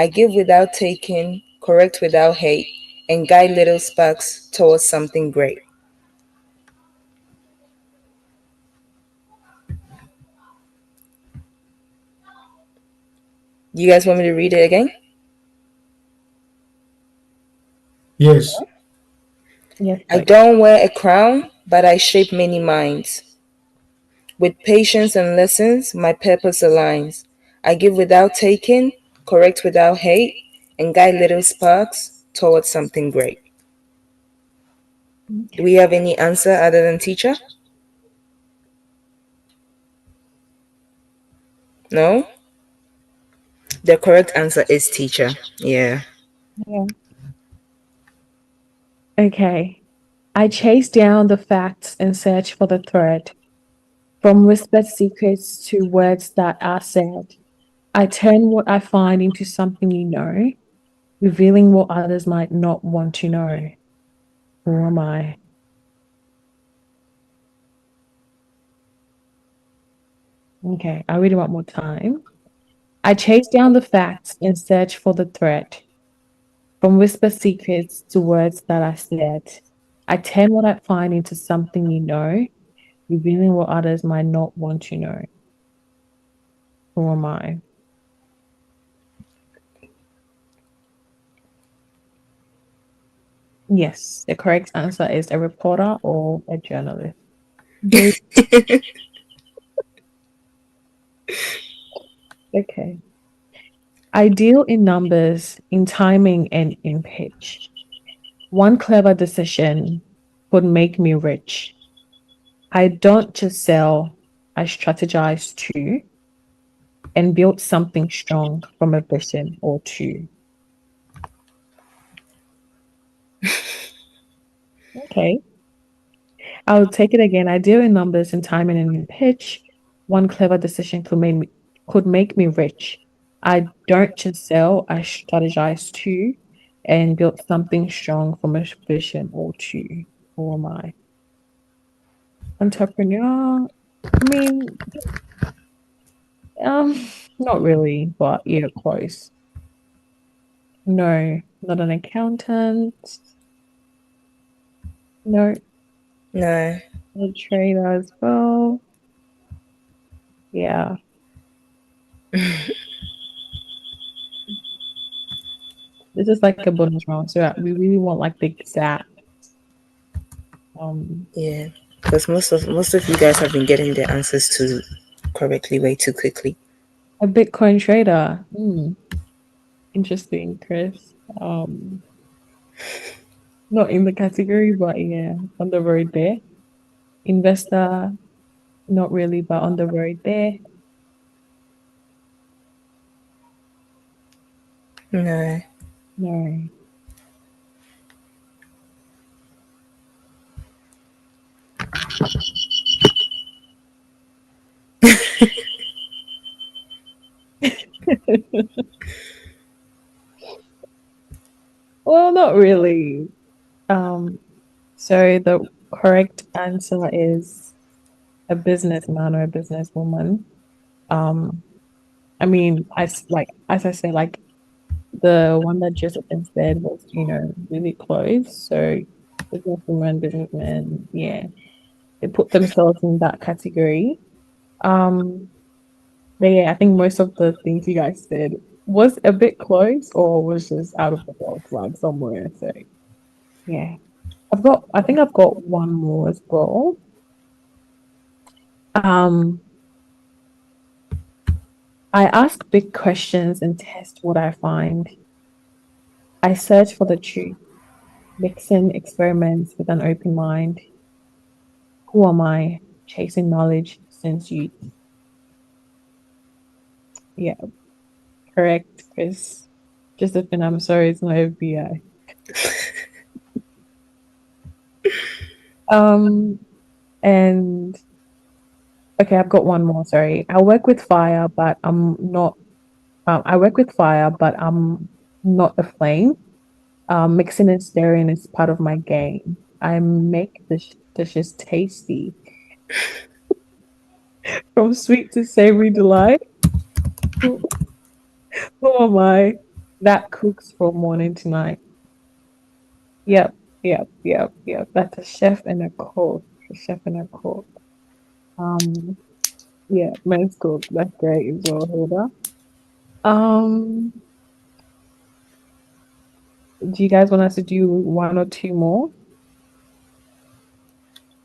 I give without taking, correct without hate, and guide little sparks towards something great. You guys want me to read it again? Yes. Yes, I please. don't wear a crown, but I shape many minds. With patience and lessons, my purpose aligns. I give without taking, correct without hate, and guide little sparks towards something great. Do we have any answer other than teacher? No? The correct answer is teacher. Yeah. Yeah. Okay. I chase down the facts and search for the thread. From whispered secrets to words that are said, I turn what I find into something you know, revealing what others might not want to know. Who am I? Okay, I'll read it one more time. I chase down the facts and search for the thread. From whispered secrets to words that are said, I turn what I find into something you know, revealing what others might not want to know. Who am I? Yes, the correct answer is a reporter or a journalist. Very okay. I deal in numbers, in timing, and in pitch. One clever decision could make me rich. I don't just sell, I strategize too and build something strong from a vision or two. Okay. I'll take it again. I deal in numbers, in timing, and in pitch. One clever decision could make me rich. I don't just sell, I strategize too and build something strong from a vision or two. Who am I? Entrepreneur. I mean, um, not really, but yeah, close. No, not an accountant. No, No. a trader as well. Yeah. This is like a bonus round, so we really want like the exact. Um, Yeah. Because most of you guys have been getting the answers to correctly way too quickly. a Bitcoin trader. Interesting, Chris. Not in the category, but yeah, on the road there. Investor, not really, but on the road there. No. No. Well, not really. Um, so the correct answer is a businessman or a businesswoman. Um, I mean, as I said, like the one that Josephine said was, really close. So businesswoman, businessman, yeah, they put themselves in that category. Um, but yeah, I think most of the things you guys said was a bit close or was just out of the ballpark somewhere. So yeah, I think I've got one more as well. Um, I ask big questions and test what I find. I search for the truth, mixing experiments with an open mind. Who am I? Chasing knowledge since youth. Yeah, correct, Chris. Josephine, I'm sorry, it's not FBI. Um, and okay, I've got one more. Sorry, I work with fire, but I'm not. I work with fire, but I'm not a flame. Mixing and stirring is part of my game. I make the dishes tasty, from sweet to savory delight. Who am I? that cooks from morning to night. Yep, yep. That's a chef and a cook. A chef and a cook. Um, yeah, men's cook. That's great as well, Hilda. Um, do you guys want us to do one or two more?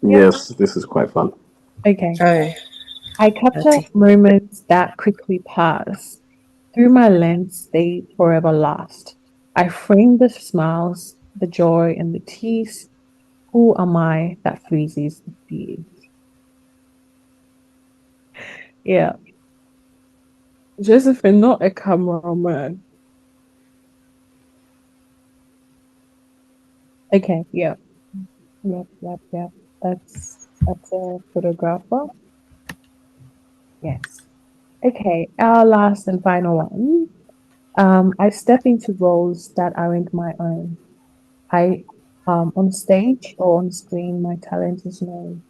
Yep. Yes, this is quite fun. Okay. Oh, I capture okay. moments that quickly pass. Through my lens, they forever last. I frame the smiles, the joy, and the tease. Who am I that freezes the fears? Yeah, Josephine, not a cameraman. Okay, yep. That's a photographer. Yes. Okay, our last and final one. I step into roles that aren't my own. I on stage or on screen, my talent is known.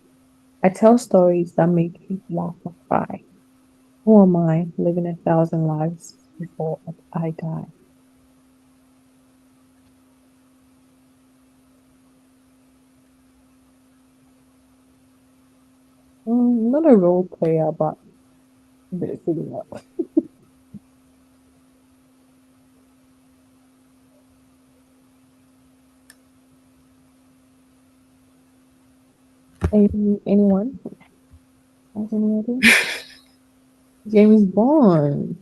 I tell stories that make people laugh or cry. Who am I living 1,000 lives before I die? Not a role player, but a bit similar. Anyone? Has any idea? James Bond.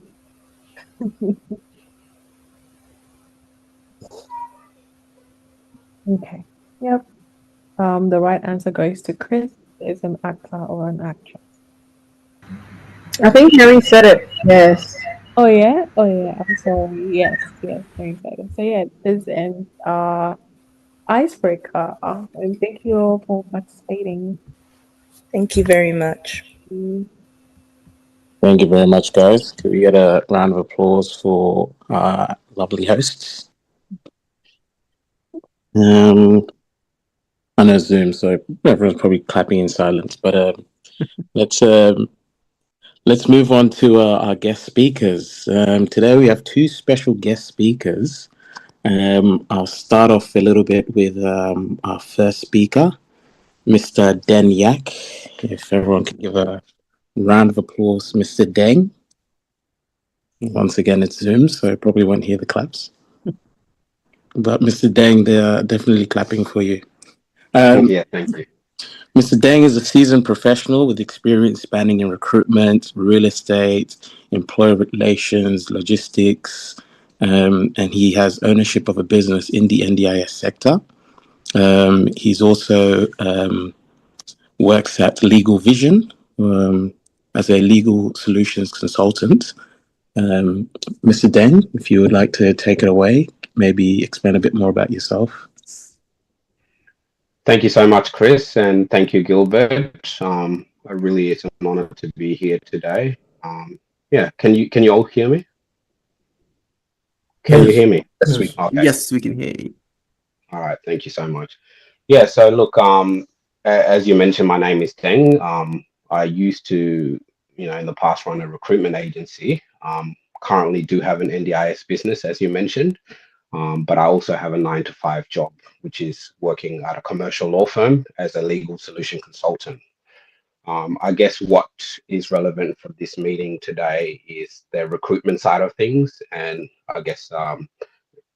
Okay. Yep. The right answer goes to Chris. Is an actor or an actress. I think Harry said it. Yes. Oh yeah. Oh yeah. I'm sorry. Yes. Very excited. So yeah, this ends icebreaker. And thank you all for participating. Thank you very much. Mm, Thank you very much, guys. Could we get a round of applause for our lovely hosts? Um, I know Zoom, so everyone's probably clapping in silence. But let's um, let's move on to our guest speakers. Today we have two special guest speakers. I'll start off a little bit with our first speaker, Mr. Den Yak. If everyone could give a round of applause, Mr. Deng. Once again, it's Zoom, so I probably won't hear the claps. But Mr. Deng, they're definitely clapping for you. Yeah, thank you. Mr. Deng is a seasoned professional with experience spanning in recruitment, real estate, employer relations, logistics, and he has ownership of a business in the NDIS sector. He's also works at Legal Vision as a legal solutions consultant. Mr. Deng, if you would like to take it away, maybe explain a bit more about yourself. Thank you so much, Chris, and thank you, Gilbert. I really, it's an honor to be here today. Yeah, can you all hear me? Can you Yes. hear me? Sweet. Yes. Okay. Yes, we can hear you. All right. Thank you so much. Yeah. So look, as you mentioned, my name is Deng. I used to, in the past run a recruitment agency. Currently do have an NDIS business, as you mentioned. But I also have a 9 to 5 job, which is working at a commercial law firm as a legal solution consultant. I guess what is relevant for this meeting today is the recruitment side of things, and I guess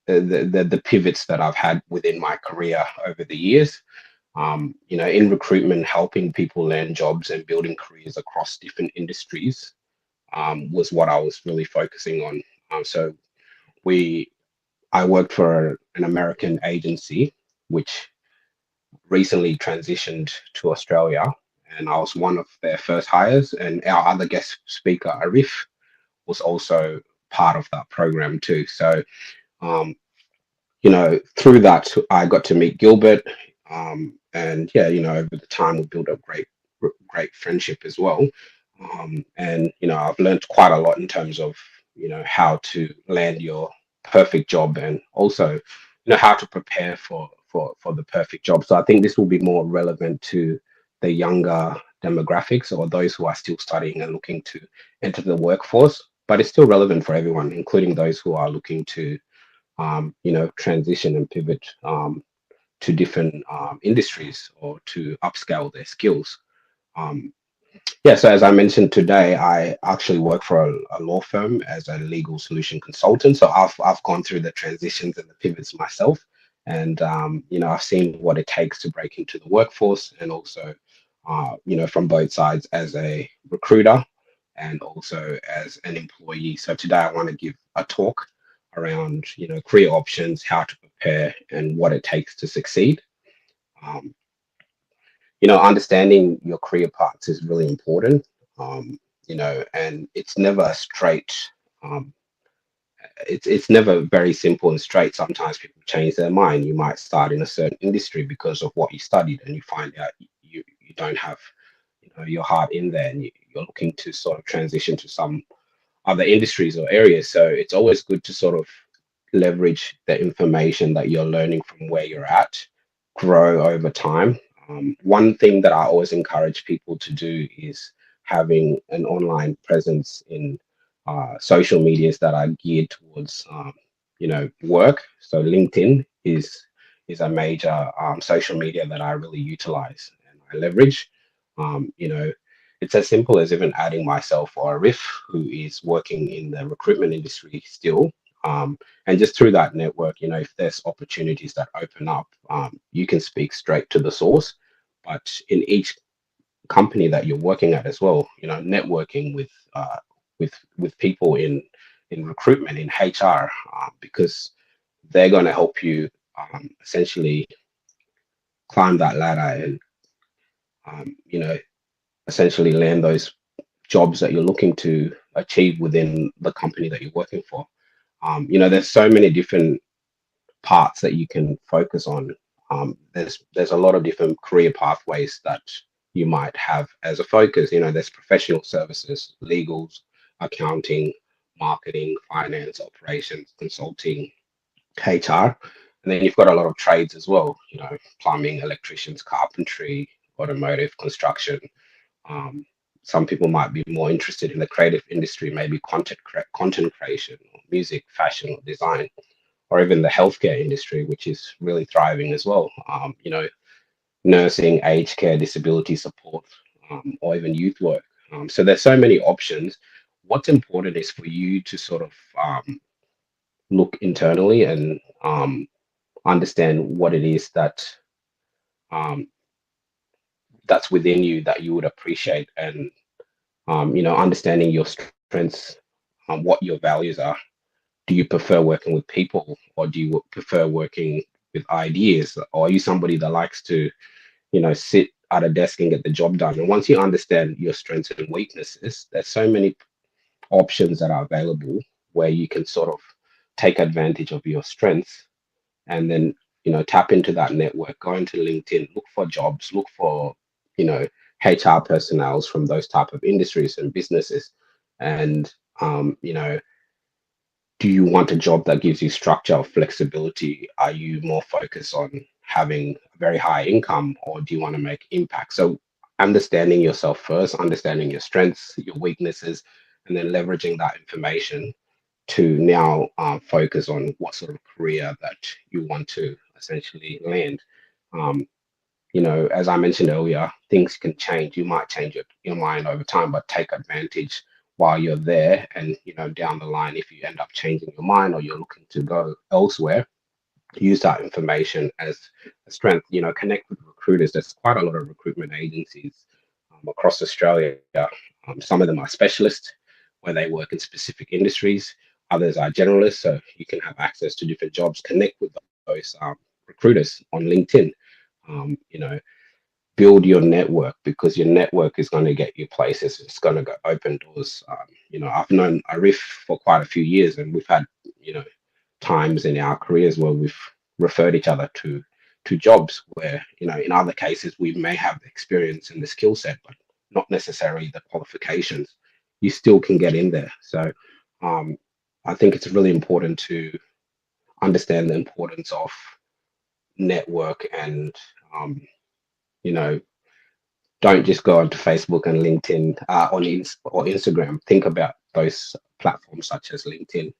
the pivots that I've had within my career over the years. In recruitment, helping people land jobs and building careers across different industries was what I was really focusing on. So we I worked for an American agency, which recently transitioned to Australia, and I was one of their first hires. And our other guest speaker, Arif, was also part of that program too. So, um, through that, I got to meet Gilbert, and yeah, over the time we built a great friendship as well. And I've learned quite a lot in terms of how to land your perfect job, and also how to prepare for the perfect job. So I think this will be more relevant to the younger demographics or those who are still studying and looking to enter the workforce. but it's still relevant for everyone, including those who are looking to transition and pivot to different industries or to upscale their skills. Um, yeah, so as I mentioned today, I actually work for a law firm as a legal solution consultant. So I've gone through the transitions and the pivots myself, and I've seen what it takes to break into the workforce, and also from both sides as a recruiter and also as an employee. So today I want to give a talk around career options, how to prepare, and what it takes to succeed. Um, Understanding your career paths is really important. And it's never a straight. Um, it's never very simple and straight. Sometimes people change their mind. You might start in a certain industry because of what you studied, and you find out you don't have your heart in there, and you're looking to sort of transition to some other industries or areas. So it's always good to sort of leverage the information that you're learning from where you're at, grow over time. One thing that I always encourage people to do is having an online presence in social medias that are geared towards, work. So LinkedIn is a major social media that I really utilize and I leverage. Um, you know, it's as simple as even adding myself or Arif, who is working in the recruitment industry still. And just through that network, if there's opportunities that open up, you can speak straight to the source. But in each company that you're working at as well, networking with people in recruitment, in HR, because they're going to help you essentially climb that ladder and essentially land those jobs that you're looking to achieve within the company that you're working for. There's so many different parts that you can focus on. There's a lot of different career pathways that you might have as a focus. There's professional services, legals, accounting, marketing, finance, operations, consulting, HR, and then you've got a lot of trades as well. Plumbing, electricians, carpentry, automotive, construction. Um, some people might be more interested in the creative industry, maybe content creation, or music, fashion, or design, or even the healthcare industry, which is really thriving as well. Nursing, aged care, disability support, or even youth work. So there's so many options. What's important is for you to sort of look internally and understand what it is um, that's within you that you would appreciate, and understanding your strengths, what your values are. Do you prefer working with people, or do you prefer working with ideas, or are you somebody that likes to sit at a desk and get the job done? And once you understand your strengths and weaknesses, there's so many options that are available where you can sort of take advantage of your strengths, and then tap into that network, go into LinkedIn, look for jobs, look for you know HR personnel from those type of industries and businesses. And do you want a job that gives you structure or flexibility? Are you more focused on having a very high income, or do you want to make impact? So understanding yourself first, understanding your strengths, your weaknesses, and then leveraging that information to now focus on what sort of career that you want to essentially land. Um, as I mentioned earlier, things can change. You might change your mind over time, but take advantage while you're there. And, down the line, if you end up changing your mind or you're looking to go elsewhere, use that information as a strength. Connect with recruiters. There's quite a lot of recruitment agencies across Australia. Some of them are specialists where they work in specific industries. Others are generalists, so you can have access to different jobs. Connect with those recruiters on LinkedIn. Um, you know, Build your network, because your network is going to get you places. It's going to go open doors. I've known Arif for quite a few years, and we've had times in our careers where we've referred each other to jobs where in other cases we may have the experience and the skill set, but not necessarily the qualifications. You still can get in there. So um, I think it's really important to understand the importance of network, and um, you know don't just go onto Facebook and LinkedIn or Instagram. Think about those platforms such as LinkedIn.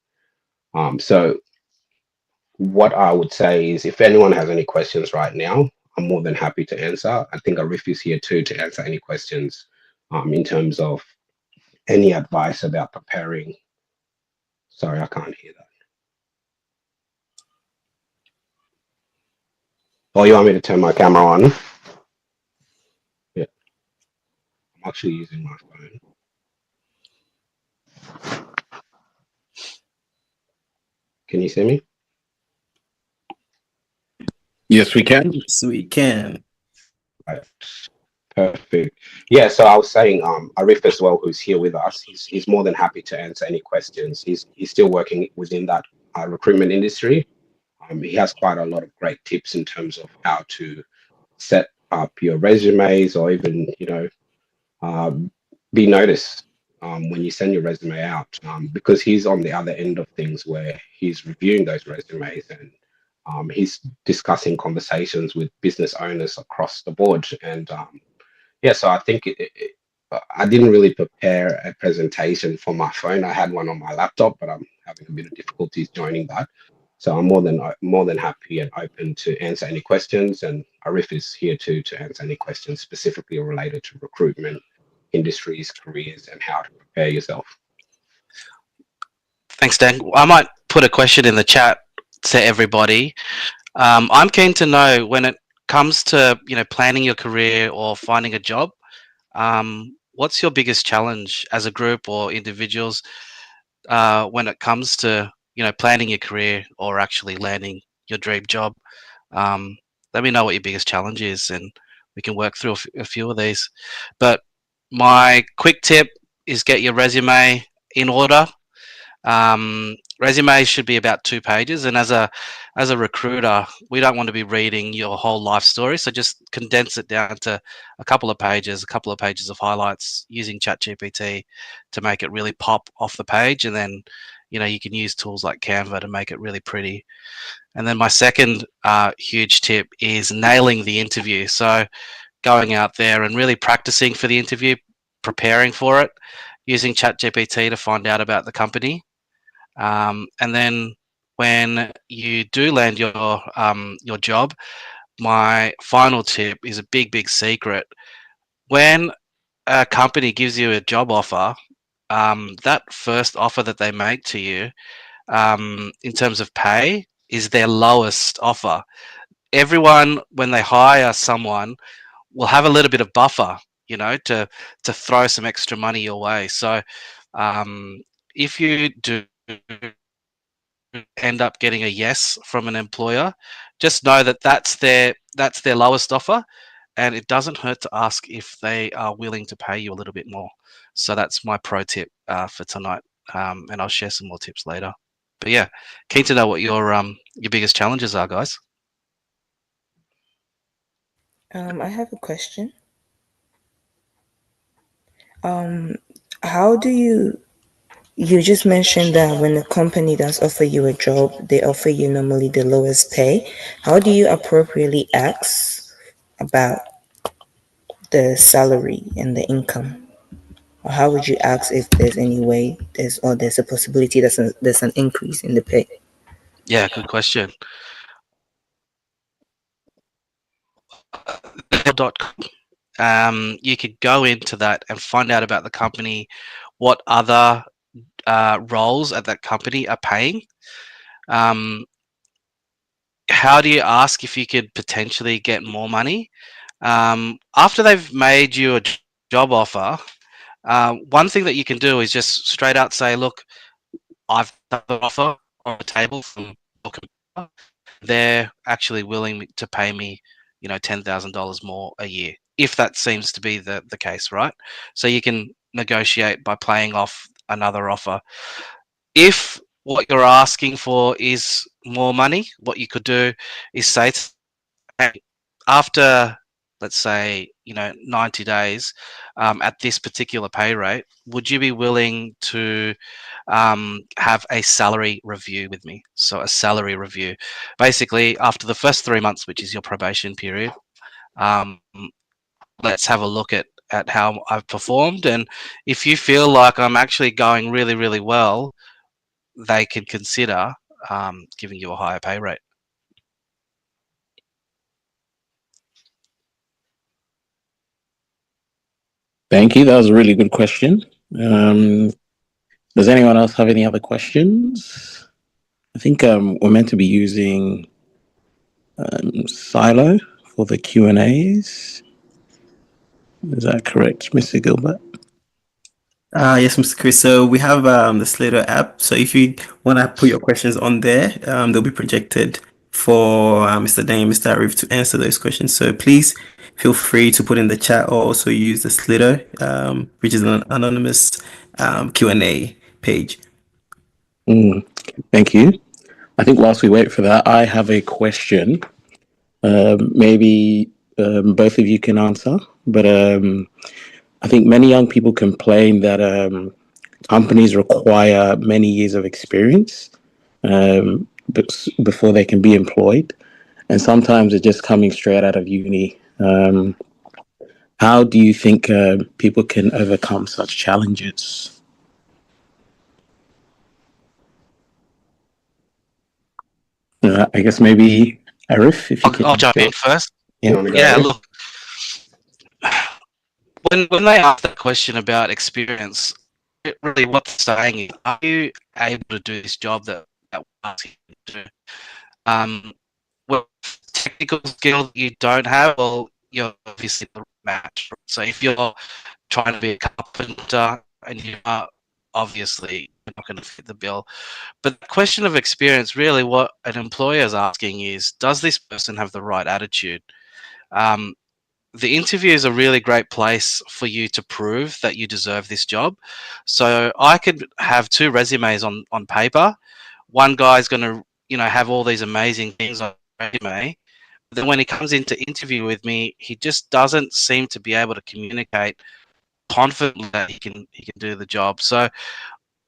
So what I would say is, if anyone has any questions right now, I'm more than happy to answer. I think Arif is here too to answer any questions in terms of any advice about preparing. Sorry, I can't hear that. Oh, you want me to turn my camera on? Yeah, I'm actually using my phone. Can you see me? Yes, we can. Yes, we can. Right. Perfect. Yeah, so I was saying, Arif as well, who's here with us, he's more than happy to answer any questions. He's still working within that recruitment industry. He has quite a lot of great tips in terms of how to set up your resumes, or even, um, be noticed when you send your resume out, because he's on the other end of things where he's reviewing those resumes, and he's discussing conversations with business owners across the board. And yeah, so I think I didn't really prepare a presentation for my phone. I had one on my laptop, but I'm having a bit of difficulties joining that. So I'm more than happy and open to answer any questions. And Arif is here too to answer any questions specifically related to recruitment, industries, careers, and how to prepare yourself. Thanks, Dan. I might put a question in the chat to everybody. I'm keen to know, when it comes to planning your career or finding a job, what's your biggest challenge as a group or individuals when it comes to planning your career or actually landing your dream job? Um, Let me know what your biggest challenge is, and we can work through a few of these. But my quick tip is get your resume in order. Resumes should be about 2 pages, and as a recruiter, we don't want to be reading your whole life story. So just condense it down to a couple of pages of highlights using ChatGPT to make it really pop off the page, and then you can use tools like Canva to make it really pretty. And then my second huge tip is nailing the interview. So going out there and really practicing for the interview, preparing for it, using ChatGPT to find out about the company. And then when you do land your job, my final tip is a big secret. When a company gives you a job offer, that first offer that they make to you, in terms of pay, is their lowest offer. Everyone, when they hire someone, will have a little bit of buffer, to throw some extra money your way. So if you do end up getting a yes from an employer, just know that that's their lowest offer, and it doesn't hurt to ask if they are willing to pay you a little bit more. So that's my pro tip for tonight, and I'll share some more tips later. But yeah, keen to know what your biggest challenges are, guys. I have a question. How do you just mentioned that when a company does offer you a job, they offer you normally the lowest pay. How do you appropriately ask about the salary and the income? Or how would you ask if there's any way there's a possibility there's an increase in the pay? Yeah, good question. You could go into that and find out about the company, what other roles at that company are paying. Um, how do you ask if you could potentially get more money? After they've made you a job offer, one thing that you can do is just straight out say, look, I've got an offer on the table from your competitor. They're actually willing to pay me, $10,000 more a year, if that seems to be the case, right? So you can negotiate by playing off another offer. If what you're asking for is more money, what you could do is say, hey, after, let's say, 90 days, at this particular pay rate, would you be willing to have a salary review with me? So a salary review, basically after the first 3 months, which is your probation period, um, let's have a look at at how I've performed, and if you feel like I'm actually going really, really well, they can consider giving you a higher pay rate. Thank you. That was a really good question. Does anyone else have any other questions? I think we're meant to be using Silo for the Q&As. Is that correct, Mr. Gilbert? Yes, Mr. Chris. So we have the Slido app. So if you want to put your questions on there, they'll be projected for Mr. Dane and Mr. Arif to answer those questions. So please feel free to put in the chat or also use the Slido, which is an anonymous Q&A page. Thank you. I think whilst we wait for that, I have a question. Maybe both of you can answer, but I think many young people complain that companies require many years of experience before they can be employed, and sometimes they're just coming straight out of uni. How do you think people can overcome such challenges? I guess maybe Arif, if you can. I'll jump in first. Yeah. You want to go, Yeah, Rick? look, when they ask that question about experience, really what they're saying is, are you able to do this job that we're asking you to do? Well, technical skill that you don't have, well, you're obviously the match. So if you're trying to be a carpenter and you are, obviously you're not going to fit the bill. But the question of experience, really, what an employer is asking is, does this person have the right attitude? The interview is a really great place for you to prove that you deserve this job. So I could have two resumes on paper. One guy's going to, have all these amazing things on resume. But then when he comes into interview with me, he just doesn't seem to be able to communicate confidently that he can do the job. So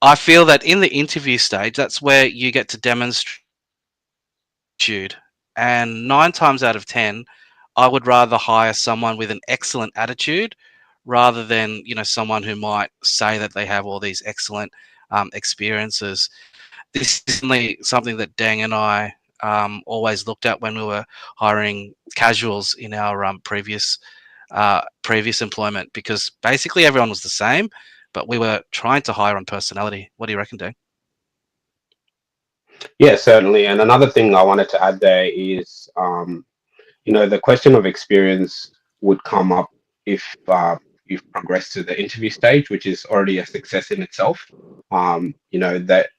I feel that in the interview stage, that's where you get to demonstrate. And 9 times out of 10, I would rather hire someone with an excellent attitude rather than someone who might say that they have all these excellent experiences. This is something that Dang and I always looked at when we were hiring casuals in our previous employment, because basically everyone was the same, but we were trying to hire on personality. What do you reckon, Dang? Yeah, certainly. And another thing I wanted to add there is, the question of experience would come up if you've progressed to the interview stage, which is already a success in itself. That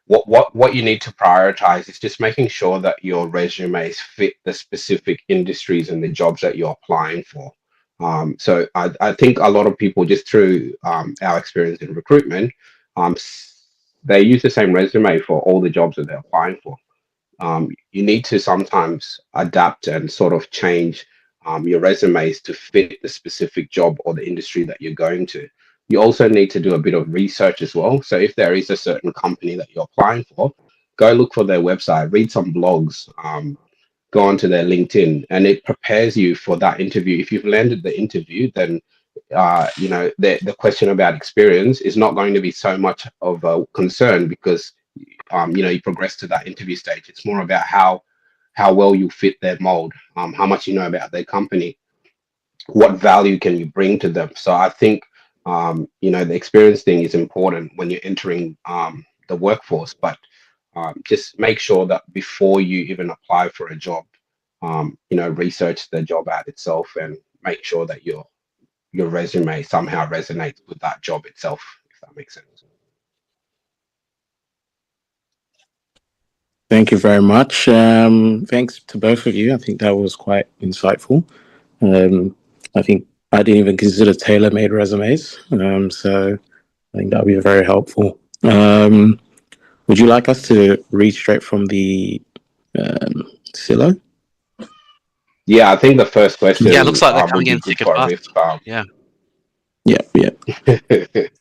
what you need to prioritize is just making sure that your resumes fit the specific industries and the jobs that you're applying for. So I think a lot of people, just through our experience in recruitment, they use the same resume for all the jobs that they're applying for. You need to sometimes adapt and sort of change your resumes to fit the specific job or the industry that you're going to. You also need to do a bit of research as well. So if there is a certain company that you're applying for, go look for their website, read some blogs, go onto their LinkedIn, and it prepares you for that interview. If you've landed the interview, then the question about experience is not going to be so much of a concern, because you progress to that interview stage. It's more about how well you fit their mold, how much you know about their company, what value can you bring to them. So I think the experience thing is important when you're entering the workforce, but just make sure that before you even apply for a job, research the job ad itself and make sure that your resume somehow resonates with that job itself, if that makes sense. Thank you very much. Thanks to both of you. I think that was quite insightful. I think I didn't even consider tailor-made resumes, so I think that would be very helpful. Would you like us to read straight from the Silo? Yeah, I think the first question Yeah, it looks like they're would coming be in good thick and for fast. Arif. Yeah. Yeah.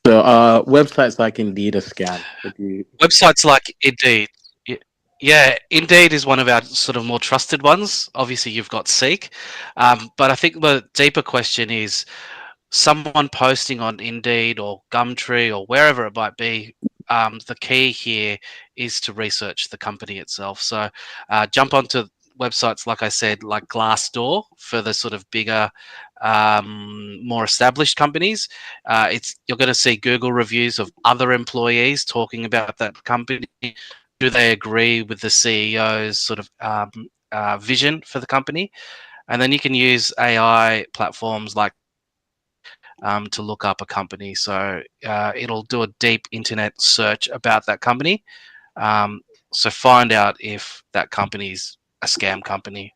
So websites like Indeed are scam. Websites like Indeed. Yeah, Indeed is one of our sort of more trusted ones. Obviously, you've got Seek. But I think the deeper question is, someone posting on Indeed or Gumtree or wherever it might be, the key here is to research the company itself. So jump onto websites, like I said, like Glassdoor for the sort of bigger, more established companies. It's you're going to see Google reviews of other employees talking about that company. Do they agree with the CEO's sort of vision for the company? And then you can use AI platforms like to look up a company. So it'll do a deep internet search about that company. Um, so find out if that company's a scam company,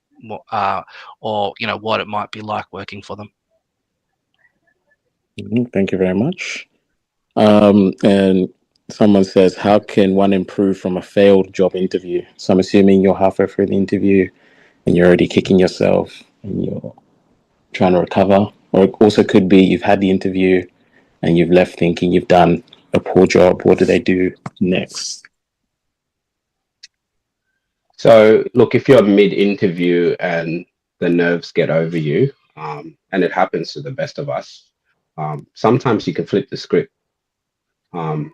or what it might be like working for them. Thank you very much. And someone says, how can one improve from a failed job interview? So I'm assuming you're halfway through the interview and you're already kicking yourself and you're trying to recover. Or it also could be you've had the interview and you've left thinking you've done a poor job. What do they do next? So, look, if you're mid-interview and the nerves get over you, and it happens to the best of us, sometimes you can flip the script. Um,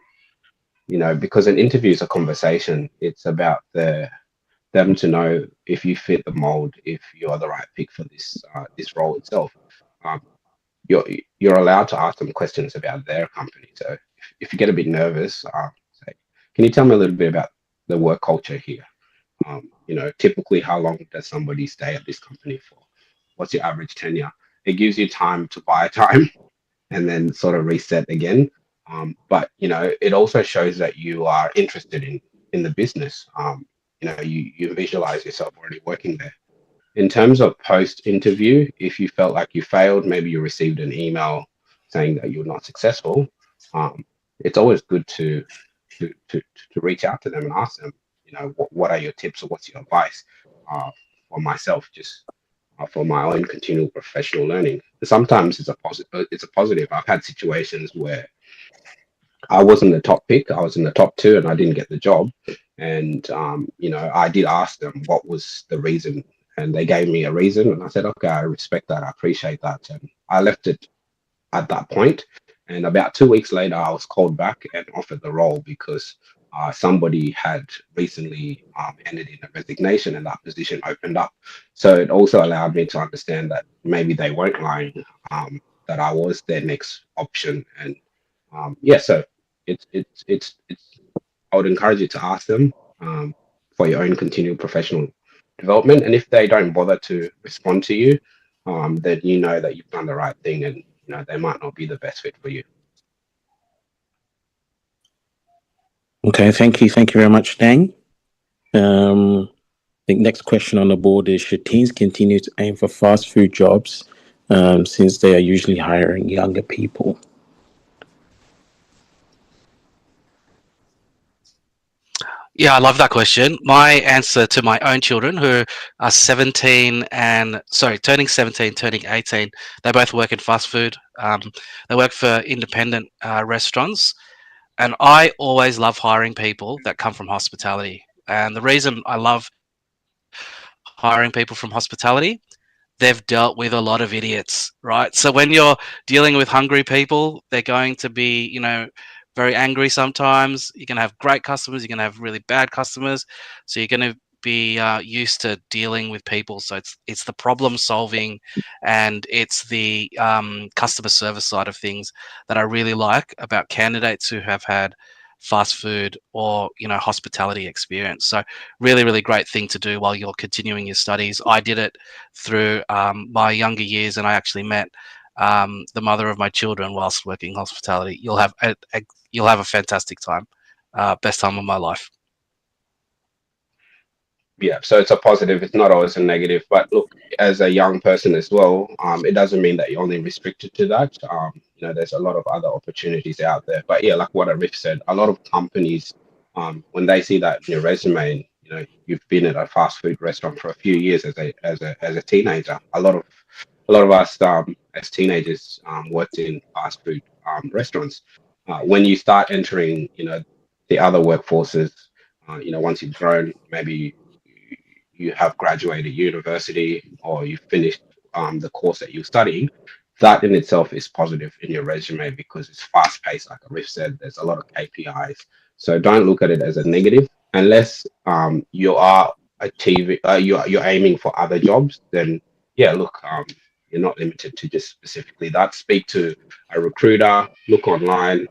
because an interview is a conversation. It's about them to know if you fit the mold, if you are the right pick for this role itself. Um, you're you're allowed to ask them questions about their company. So if you get a bit nervous, say, can you tell me a little bit about the work culture here? Typically, how long does somebody stay at this company for? What's your average tenure? It gives you time to buy time and then sort of reset again. But it also shows that you are interested in the business. You visualize yourself already working there. In terms of post interview, if you felt like you failed, maybe you received an email saying that you're not successful. It's always good to reach out to them and ask them, what are your tips or what's your advice for myself, just for my own continual professional learning. Sometimes it's a positive. It's a positive. I've had situations where I wasn't the top pick. I was in the top two, and I didn't get the job. And I did ask them what was the reason, and they gave me a reason, and I said, okay, I respect that. I appreciate that, and I left it at that point. And about 2 weeks later, I was called back and offered the role because somebody had recently handed in a resignation and that position opened up. So it also allowed me to understand that maybe they weren't lying, that I was their next option. And so it's I would encourage you to ask them for your own continual professional development. And if they don't bother to respond to you, then you know that you've done the right thing, and they might not be the best fit for you. Okay, thank you. Thank you very much, Dang. The next question on the board is, should teens continue to aim for fast food jobs since they are usually hiring younger people? Yeah, I love that question. My answer to my own children, who are 17 and turning 17, turning 18, they both work in fast food. They work for independent restaurants. And I always love hiring people that come from hospitality. And the reason I love hiring people from hospitality, they've dealt with a lot of idiots, right? So when you're dealing with hungry people, they're going to be, very angry sometimes. You're going to have great customers, you're going to have really bad customers. So you're going to be used to dealing with people. So it's the problem solving and it's the customer service side of things that I really like about candidates who have had fast food or hospitality experience. So really, really great thing to do while you're continuing your studies. I did it through my younger years, and I actually met the mother of my children whilst working hospitality. You'll have a fantastic time, best time of my life. Yeah, so it's a positive. It's not always a negative. But look, as a young person as well, it doesn't mean that you're only restricted to that. There's a lot of other opportunities out there. But yeah, like what Arif said, a lot of companies, when they see that in your resume, you've been at a fast food restaurant for a few years as a teenager. A lot of us as teenagers worked in fast food restaurants. When you start entering, the other workforces, once you've grown, maybe you have graduated university or you've finished the course that you're studying, that in itself is positive in your resume because it's fast paced. Like Arif said, there's a lot of KPIs. So don't look at it as a negative unless you are achieving, you're aiming for other jobs. Then yeah, look, you're not limited to just specifically that. Speak to a recruiter. Look online.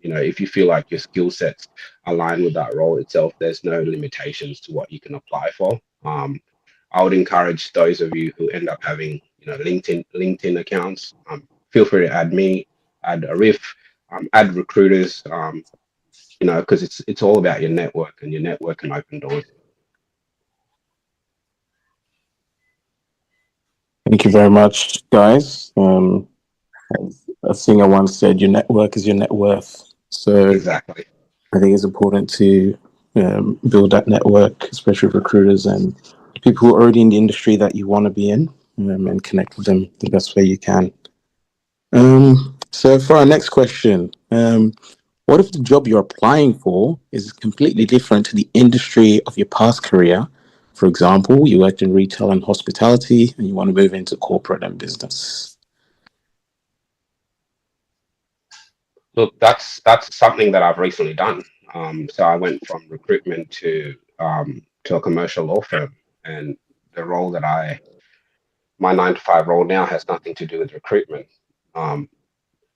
If you feel like your skill sets align with that role itself, there's no limitations to what you can apply for. I would encourage those of you who end up having, LinkedIn accounts. Feel free to add me, add Arif, add recruiters. Because it's all about your network, and your network can open doors. Thank you very much, guys. A singer once said, "Your network is your net worth." So Exactly. I think it's important to build that network, especially with recruiters and people who are already in the industry that you want to be in, and connect with them the best way you can. So for our next question, what if the job you're applying for is completely different to the industry of your past career? For example, you worked in retail and hospitality and you want to move into corporate and business. Look, that's something that I've recently done. So I went from recruitment to a commercial law firm, and the role that my 9 to 5 role now has nothing to do with recruitment. Um,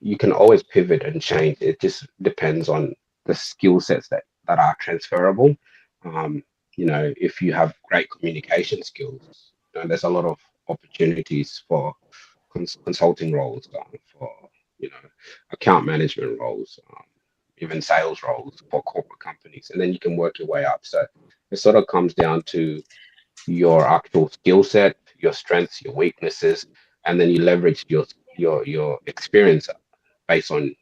you can always pivot and change. It just depends on the skill sets that are transferable. Um, if you have great communication skills, there's a lot of opportunities for consulting roles, for account management roles, even sales roles for corporate companies, and then you can work your way up. So it sort of comes down to your actual skill set, your strengths, your weaknesses, and then you leverage your experience based on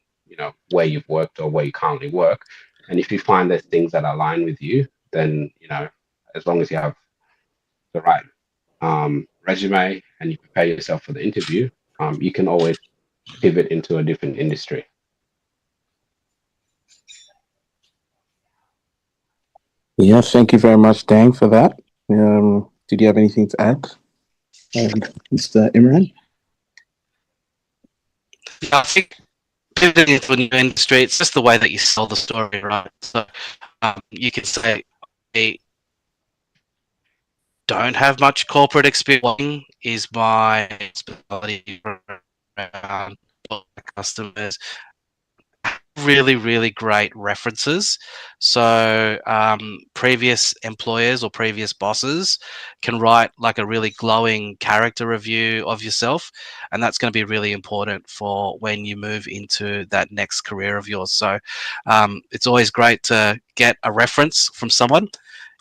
where you've worked or where you currently work. And if you find there's things that align with you, then as long as you have the right resume and you prepare yourself for the interview, you can always pivot into a different industry. Yeah, thank you very much, Dang, for that. Did you have anything to add, Mr. Imran? Yeah, I think pivoting into a new industry, it's just the way that you sell the story, right? So you could say, I don't have much corporate experience, is my specialty around customers, really, really great references. So previous employers or previous bosses can write like a really glowing character review of yourself. And that's going to be really important for when you move into that next career of yours. So it's always great to get a reference from someone.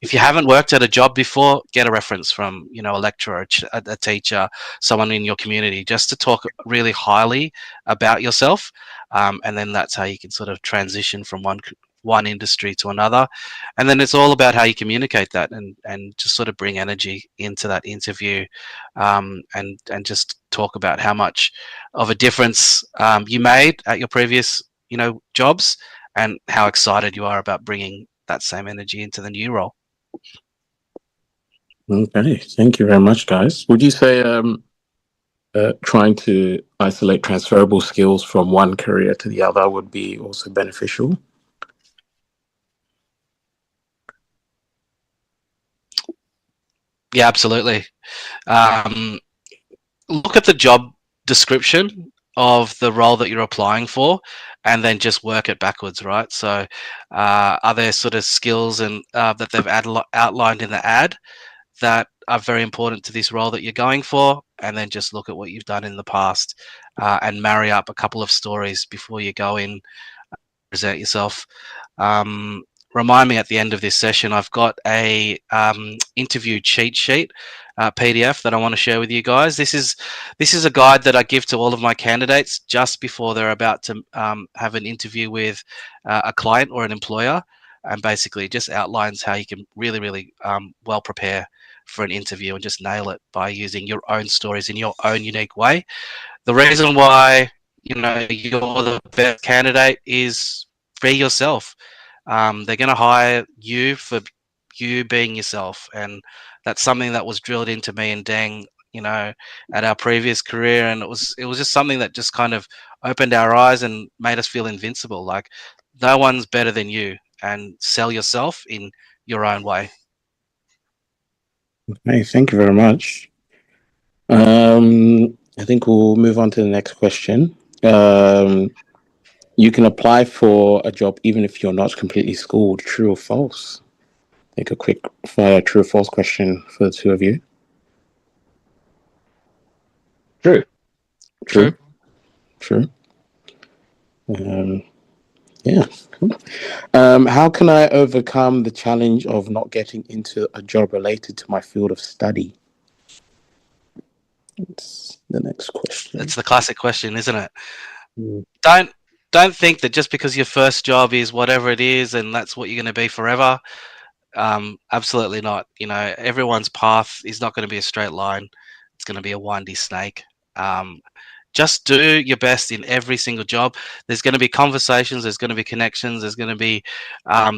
If you haven't worked at a job before, get a reference from, a lecturer, a teacher, someone in your community, just to talk really highly about yourself. And then that's how you can sort of transition from one industry to another. And then it's all about how you communicate that and just sort of bring energy into that interview, and just talk about how much of a difference you made at your previous jobs, and how excited you are about bringing that same energy into the new role. Okay, thank you very much, guys. Would you say trying to isolate transferable skills from one career to the other would be also beneficial? Yeah, absolutely. Um, Look at the job description of the role that you're applying for, and then just work it backwards, right? So are there sort of skills and that they've outlined in the ad that are very important to this role that you're going for? And then just look at what you've done in the past, and marry up a couple of stories before you go in, present yourself. Um, Remind me at the end of this session, I've got a interview cheat sheet, PDF, that I want to share with you guys. This is a guide that I give to all of my candidates just before they're about to have an interview with a client or an employer, and basically just outlines how you can really, really well prepare for an interview and just nail it by using your own stories in your own unique way. The reason why you're the best candidate is be yourself. They're going to hire you for you being yourself, and that's something that was drilled into me and Dang, at our previous career, and it was just something that just kind of opened our eyes and made us feel invincible. Like no one's better than you, and sell yourself in your own way. Hey, thank you very much. I think we'll move on to the next question. You can apply for a job even if you're not completely schooled. True or false? Take a quick fire true or false question for the two of you. True. True. True. Yeah. How can I overcome the challenge of not getting into a job related to my field of study? It's the next question. It's the classic question, isn't it? Mm. Don't think that just because your first job is whatever it is and that's what you're going to be forever. Absolutely not. Everyone's path is not going to be a straight line. It's going to be a windy snake. Just do your best in every single job. There's going to be conversations, there's going to be connections, there's going to be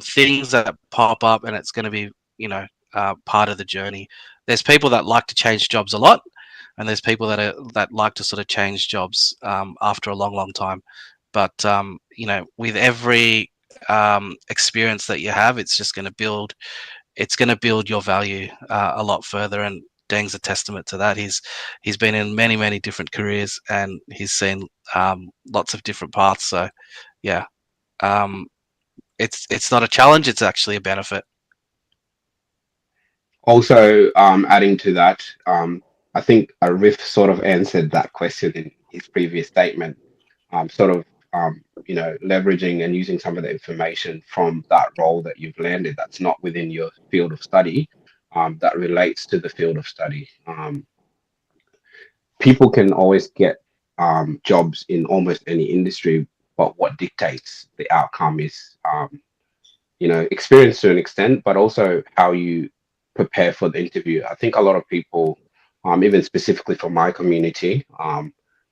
things that pop up, and it's going to be, part of the journey. There's people that like to change jobs a lot, and there's people that like to sort of change jobs after a long, long time. But with every experience that you have, it's just going to build. It's going to build your value a lot further, and Deng's a testament to that. He's been in many, many different careers, and he's seen lots of different paths. So, yeah, it's not a challenge; it's actually a benefit. Also, adding to that, I think Riff sort of answered that question in his previous statement. Sort of, leveraging and using some of the information from that role that you've landed that's not within your field of study, that relates to the field of study. People can always get jobs in almost any industry, but what dictates the outcome is experience to an extent, but also how you prepare for the interview. I think a lot of people, even specifically for my community,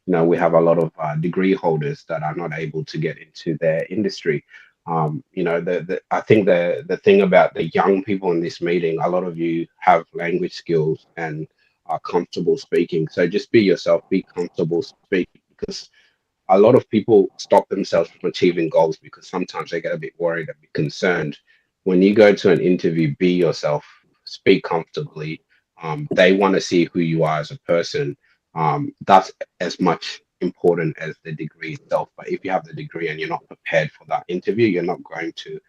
we have a lot of degree holders that are not able to get into their industry. I think the thing about the young people in this meeting, a lot of you have language skills and are comfortable speaking. So just be yourself, be comfortable speaking, because a lot of people stop themselves from achieving goals because sometimes they get a bit worried, a bit concerned. When you go to an interview, be yourself, speak comfortably. They want to see who you are as a person. That's as much important as the degree itself. But if you have the degree and you're not prepared for that interview, you're not going to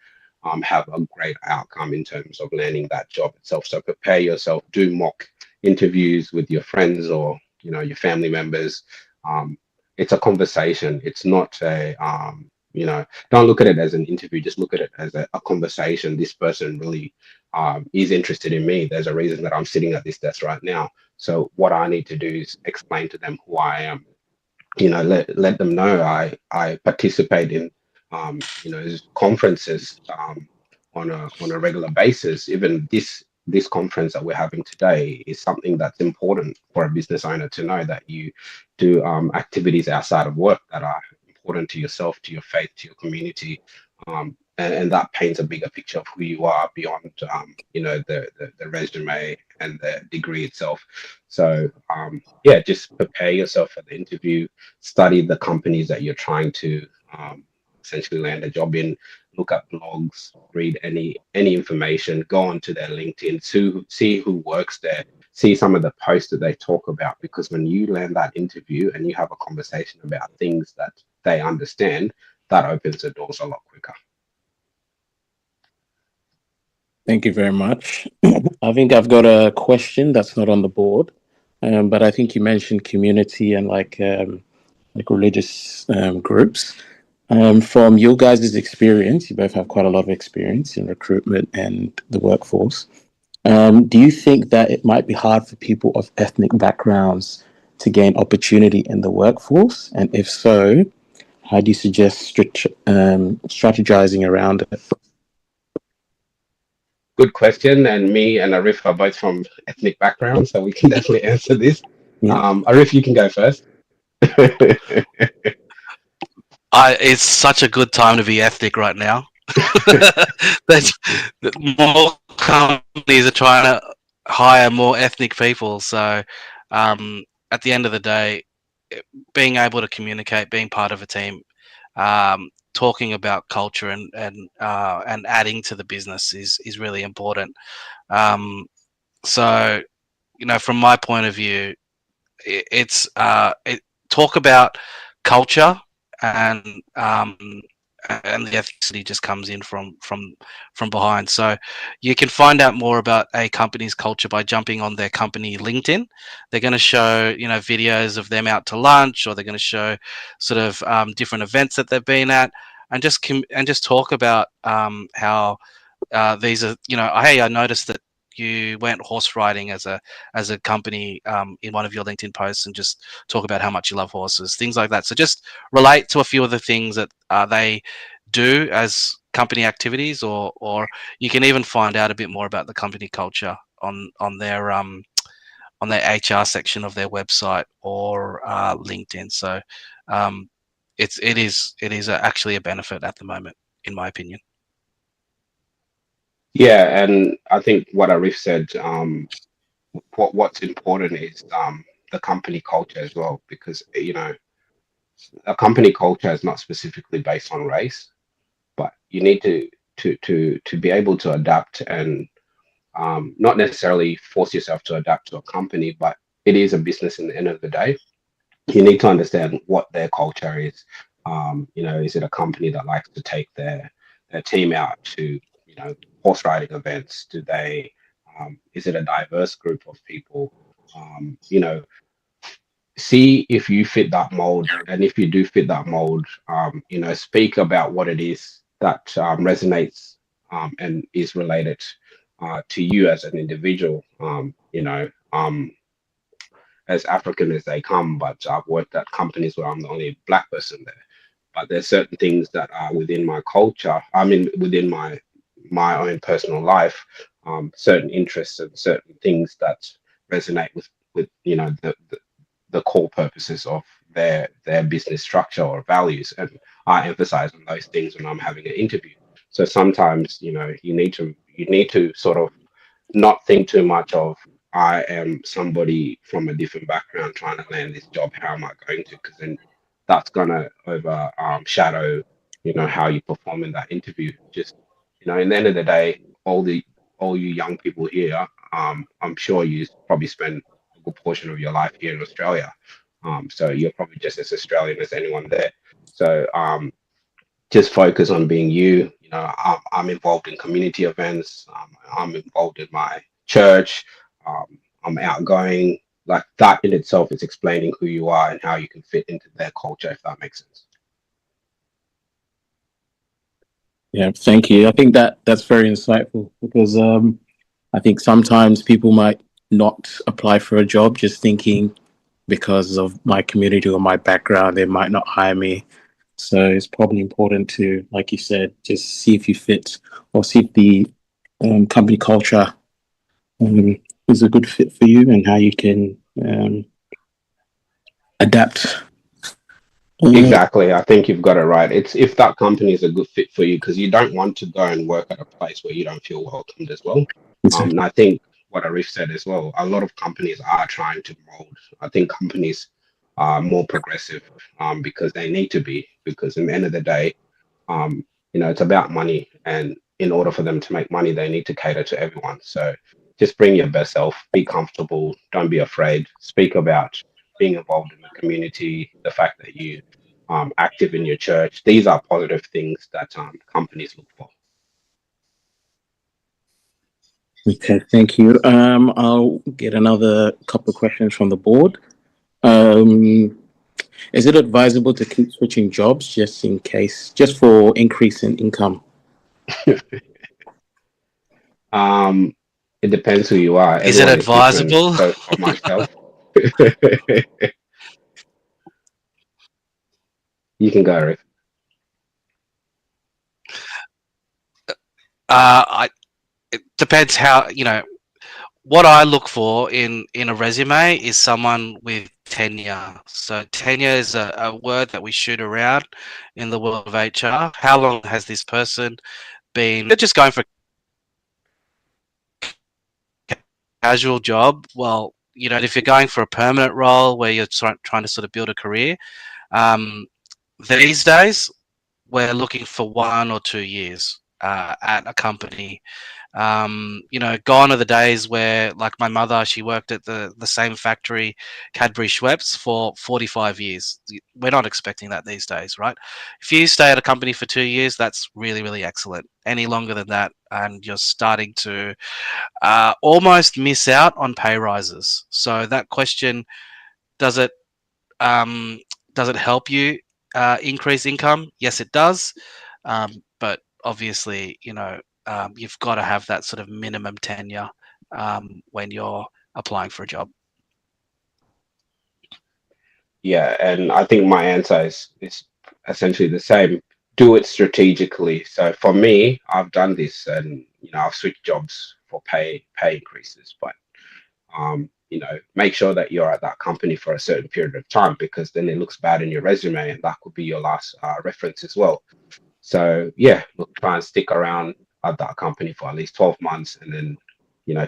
have a great outcome in terms of landing that job itself. So prepare yourself, do mock interviews with your friends or your family members. It's a conversation. It's not don't look at it as an interview. Just look at it as a conversation. This person really is interested in me. There's a reason that I'm sitting at this desk right now. So what I need to do is explain to them who I am. Let them know I participate in conferences on a regular basis. Even this conference that we're having today is something that's important for a business owner to know, that you do activities outside of work that are important to yourself, to your faith, to your community, and that paints a bigger picture of who you are beyond the resume and the degree itself. So just prepare yourself for the interview, study the companies that you're trying to essentially land a job in, look at blogs, read any information, go onto their LinkedIn, to see who works there, see some of the posts that they talk about, because when you land that interview and you have a conversation about things that they understand, that opens the doors a lot quicker. Thank you very much. I think I've got a question that's not on the board, but I think you mentioned community and like religious groups. From your guys' experience, you both have quite a lot of experience in recruitment and the workforce. Do you think that it might be hard for people of ethnic backgrounds to gain opportunity in the workforce? And if so, how do you suggest strategizing around it? Good question. And me and Arif are both from ethnic backgrounds, so we can definitely answer this. Yeah. Arif, you can go first. It's such a good time to be ethnic right now. That's more companies are trying to hire more ethnic people. So At the end of the day, being able to communicate, being part of a team, talking about culture and adding to the business is really important. So, from my point of view, talk about culture, and and the ethnicity just comes in from behind. So you can find out more about a company's culture by jumping on their company LinkedIn. They're going to show videos of them out to lunch, or they're going to show sort of different events that they've been at, and just talk about how these are, hey, I noticed that you went horse riding as a company in one of your LinkedIn posts, and just talk about how much you love horses, things like that. So just relate to a few of the things that they do as company activities, or you can even find out a bit more about the company culture on their HR section of their website, or LinkedIn. So it is actually a benefit at the moment, in my opinion. Yeah, and I think what Arif said, what's important is the company culture as well, because a company culture is not specifically based on race, but you need to be able to adapt, and not necessarily force yourself to adapt to a company, but it is a business in the end of the day. You need to understand what their culture is. Is it a company that likes to take their team out to horse riding events? Do they? Is it a diverse group of people? See if you fit that mold, and if you do fit that mold, speak about what it is that resonates and is related to you as an individual. As African as they come, but I've worked at companies where I'm the only black person there. But there's certain things that are within my culture. I mean, within my own personal life, certain interests and certain things that resonate with the core purposes of their business structure or values, and I emphasize on those things when I'm having an interview. So sometimes you need to sort of not think too much of, I am somebody from a different background trying to land this job. How am I going to? Because then that's gonna over shadow, how you perform in that interview. Just in the end of the day, all you young people here, I'm sure you probably spend a good portion of your life here in Australia. So you're probably just as Australian as anyone there. So just focus on being you. I'm involved in community events. I'm involved in my church. I'm outgoing. Like that in itself is explaining who you are and how you can fit into their culture, if that makes sense. Yeah, thank you. I think that's very insightful, because I think sometimes people might not apply for a job just thinking because of my community or my background, they might not hire me. So it's probably important to, like you said, just see if you fit, or see if the company culture um, is a good fit for you, and how you can adapt. Exactly. I think you've got it right. It's if that company is a good fit for you, because you don't want to go and work at a place where you don't feel welcomed as well. And I think what Arif said as well, a lot of companies are trying to mold. I think companies are more progressive because they need to be, because in the end of the day, it's about money. And in order for them to make money, they need to cater to everyone. So just bring your best self, be comfortable, don't be afraid, speak about being involved in the community, the fact that you active in your church. These are positive things that companies look for. Okay, thank you. I'll get another couple of questions from the board. Is it advisable to keep switching jobs just in case, just for increase in income? It depends who you are. Is it Everyone is different. advisable? So for myself, you can go, Rick. It depends how, what I look for in a resume is someone with tenure. So tenure is a word that we shoot around in the world of HR. How long has this person been? They're just going for a casual job. Well, if you're going for a permanent role where you're trying to sort of build a career, these days we're looking for 1 or 2 years at a company. Gone are the days where, like my mother, she worked at the same factory, Cadbury Schweppes, for 45 years. We're not expecting that these days, right? If you stay at a company for 2 years, that's really, really excellent. Any longer than that, and you're starting to almost miss out on pay rises. So that question, does it um, does it help you increase income? Yes, it does. But obviously, you've got to have that sort of minimum tenure when you're applying for a job. Yeah, and I think my answer is essentially the same. Do it strategically. So for me, I've done this, and I've switched jobs for pay increases, but make sure that you're at that company for a certain period of time, because then it looks bad in your resume, and that could be your last reference as well. So yeah, look, try and stick around at that company for at least 12 months, and then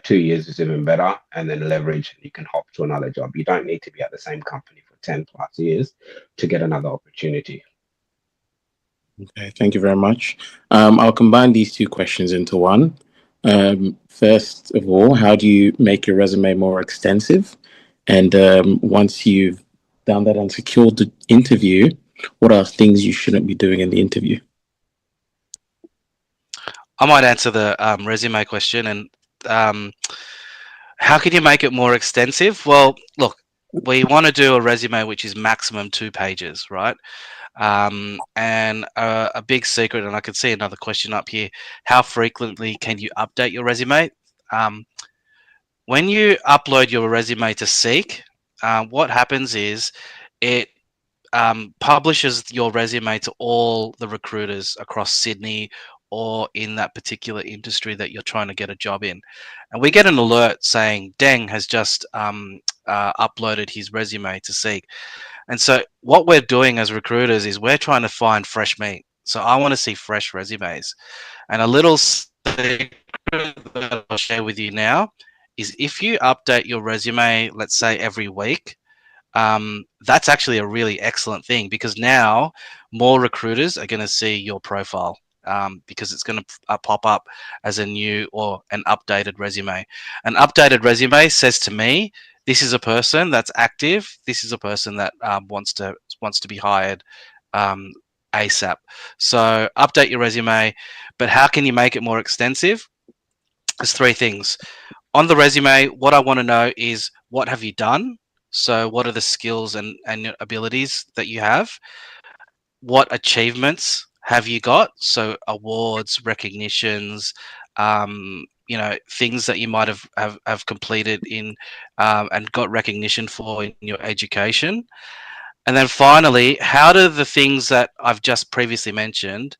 2 years is even better, and then leverage, and you can hop to another job. You don't need to be at the same company for 10 plus years to get another opportunity. Okay, thank you very much. I'll combine these two questions into one. First of all, how do you make your resume more extensive? And once you've done that and secured the interview, what are things you shouldn't be doing in the interview? I might answer the resume question. And how can you make it more extensive? Well, look, we want to do a resume which is maximum 2 pages, right? And a big secret, and I can see another question up here: how frequently can you update your resume? When you upload your resume to Seek, what happens is it publishes your resume to all the recruiters across Sydney or in that particular industry that you're trying to get a job in. And we get an alert saying Deng has just uploaded his resume to Seek. And so what we're doing as recruiters is we're trying to find fresh meat. So I want to see fresh resumes. And a little secret that I'll share with you now is if you update your resume, let's say every week, that's actually a really excellent thing, because now more recruiters are going to see your profile, because it's going to pop up as a new or an updated resume. An updated resume says to me, this is a person that's active. This is a person that wants to be hired ASAP. So update your resume. But how can you make it more extensive? There's 3 things. On the resume, what I want to know is, what have you done? So what are the skills and abilities that you have? What achievements have you got? So awards, recognitions, things that you might have completed in and got recognition for in your education. And then finally, how do the things that I've just previously mentioned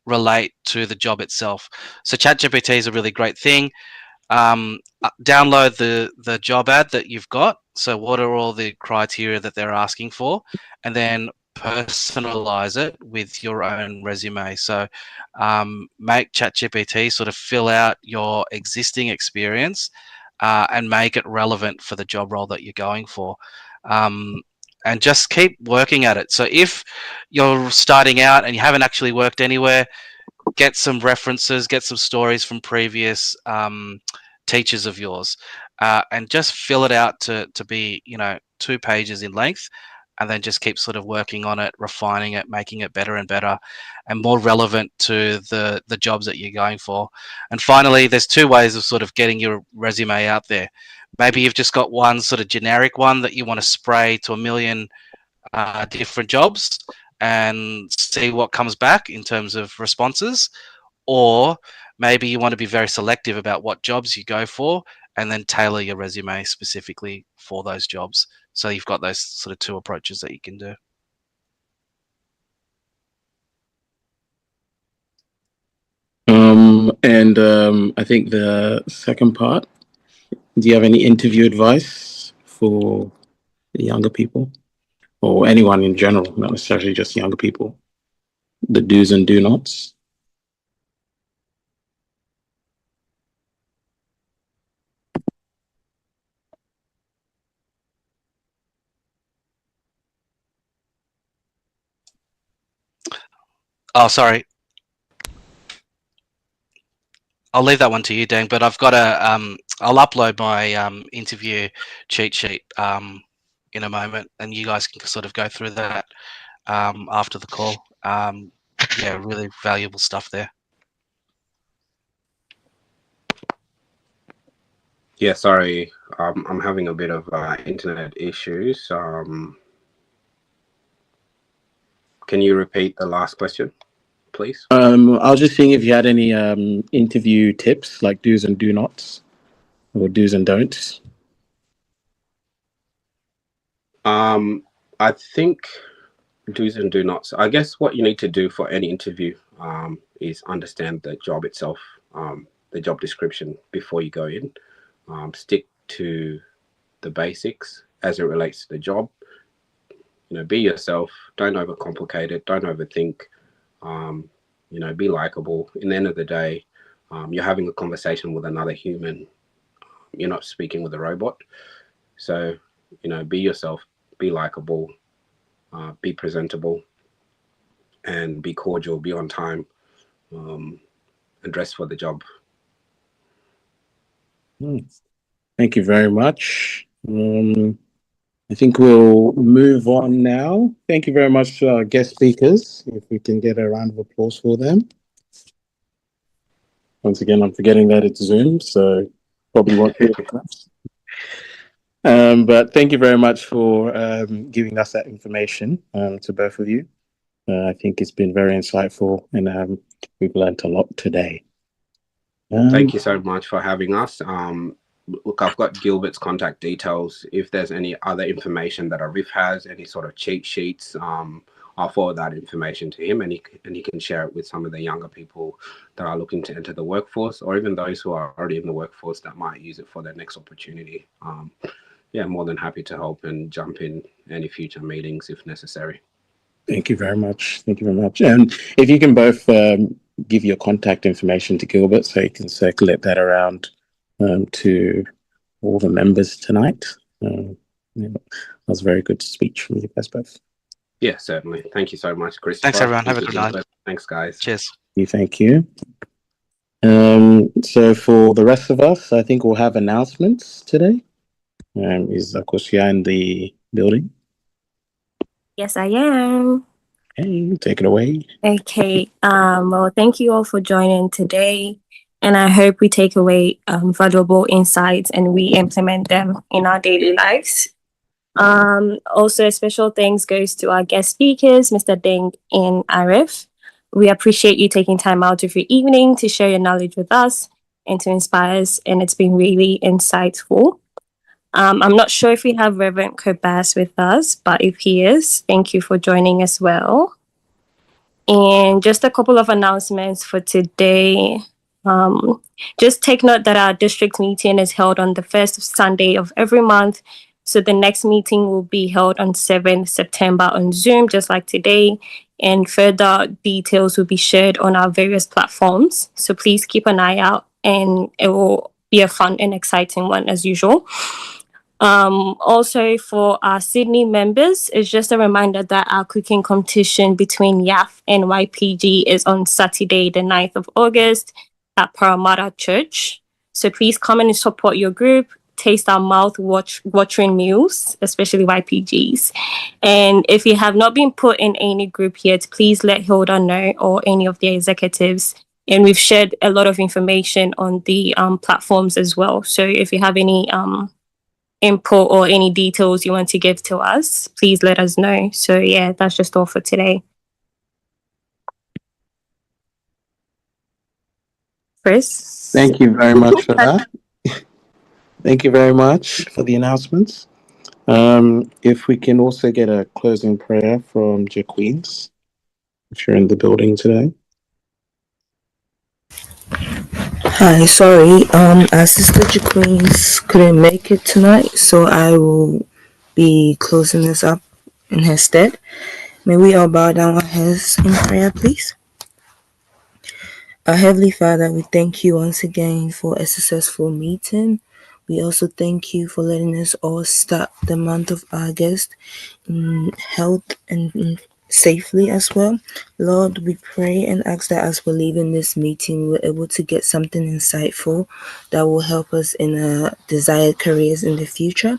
relate to the job itself? So ChatGPT is a really great thing. Download the job ad that you've got. So what are all the criteria that they're asking for, and then personalize it with your own resume. So make ChatGPT sort of fill out your existing experience and make it relevant for the job role that you're going for. And just keep working at it. So if you're starting out and you haven't actually worked anywhere, get some references, get some stories from previous teachers of yours, and just fill it out to be 2 pages in length, and then just keep sort of working on it, refining it, making it better and better and more relevant to the jobs that you're going for. And finally, there's 2 ways of sort of getting your resume out there. Maybe you've just got one sort of generic one that you want to spray to a million different jobs and see what comes back in terms of responses. Or maybe you want to be very selective about what jobs you go for and then tailor your resume specifically for those jobs. So you've got those sort of 2 approaches that you can do. And I think the second part, do you have any interview advice for the younger people or anyone in general, not necessarily just younger people? The do's and do nots? Oh, sorry. I'll leave that one to you, Dan. But I've got I'll upload my interview cheat sheet in a moment, and you guys can sort of go through that after the call. Yeah, really valuable stuff there. Yeah, sorry, I'm having a bit of internet issues. Can you repeat the last question, please? I was just seeing if you had any interview tips, like do's and do nots, or do's and don'ts. I think do's and do nots. I guess what you need to do for any interview is understand the job itself, the job description before you go in. Stick to the basics as it relates to the job. You know, be yourself. Don't overcomplicate it. Don't overthink. You know, be likable. In the end of the day, you're having a conversation with another human. You're not speaking with a robot. So, you know, be yourself. Be likable. Be presentable. And be cordial. Be on time. And dress for the job. Thank you very much. I think we'll move on now. Thank you very much to our guest speakers. If we can get a round of applause for them. Once again, I'm forgetting that it's Zoom, so probably won't be the claps. But thank you very much for giving us that information to both of you. I think it's been very insightful, and we've learned a lot today. Thank you so much for having us. Look, I've got Gilbert's contact details. If there's any other information that Arif has, any sort of cheat sheets, I'll forward that information to him, and he can share it with some of the younger people that are looking to enter the workforce, or even those who are already in the workforce that might use it for their next opportunity. Yeah, more than happy to help and jump in any future meetings if necessary. Thank you very much. Thank you very much. And if you can both give your contact information to Gilbert so he can circulate that around to all the members tonight. That was a very good speech from you guys both. Yeah, certainly. Thank you so much, Chris. Thanks, everyone. Have a good night. Thanks, guys. Cheers. Thank you. So for the rest of us, I think we'll have announcements today. Is Akosia in the building? Yes, I am. Okay, take it away. Okay. Well, thank you all for joining today, and I hope we take away valuable insights and we implement them in our daily lives. Also, a special thanks goes to our guest speakers, Mr. Deng and Arif. We appreciate you taking time out of your evening to share your knowledge with us and to inspire us, and it's been really insightful. I'm not sure if we have Reverend Kobas with us, but if he is, thank you for joining as well. And just a couple of announcements for today. Just take note that our district meeting is held on the first Sunday of every month. So the next meeting will be held on 7th September on Zoom, just like today. And further details will be shared on our various platforms. So please keep an eye out, and it will be a fun and exciting one as usual. Also for our Sydney members, it's just a reminder that our cooking competition between YAF and YPG is on Saturday, the 9th of August at Parramatta Church. So please come and support your group, taste our mouth-watering meals, especially YPGs. And if you have not been put in any group yet, please let Hilda know or any of the executives. And we've shared a lot of information on the platforms as well. So if you have any input or any details you want to give to us, please let us know. So yeah, that's just all for today. Chris? Thank you very much for that. Thank you very much for the announcements. If we can also get a closing prayer from Jaqueens, if you're in the building today. Hi, sorry. Our sister Queens couldn't make it tonight, so I will be closing this up in her stead. May we all bow down our heads in prayer, please. Our Heavenly Father, we thank you once again for a successful meeting. We also thank you for letting us all start the month of August in health and in safely as well. Lord, we pray and ask that as we're leaving this meeting, we're able to get something insightful that will help us in our desired careers in the future.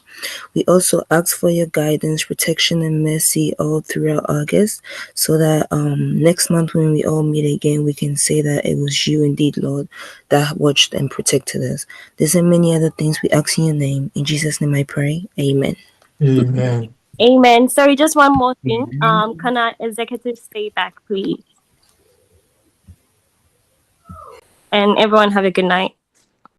We also ask for your guidance, protection, and mercy all throughout August, so that next month when we all meet again, we can say that it was you indeed, Lord, that watched and protected us. There's and many other things we ask in your name. In Jesus' name I pray. Amen. Amen. Amen. Sorry, just one more thing. Can our executive stay back, please? And everyone have a good night.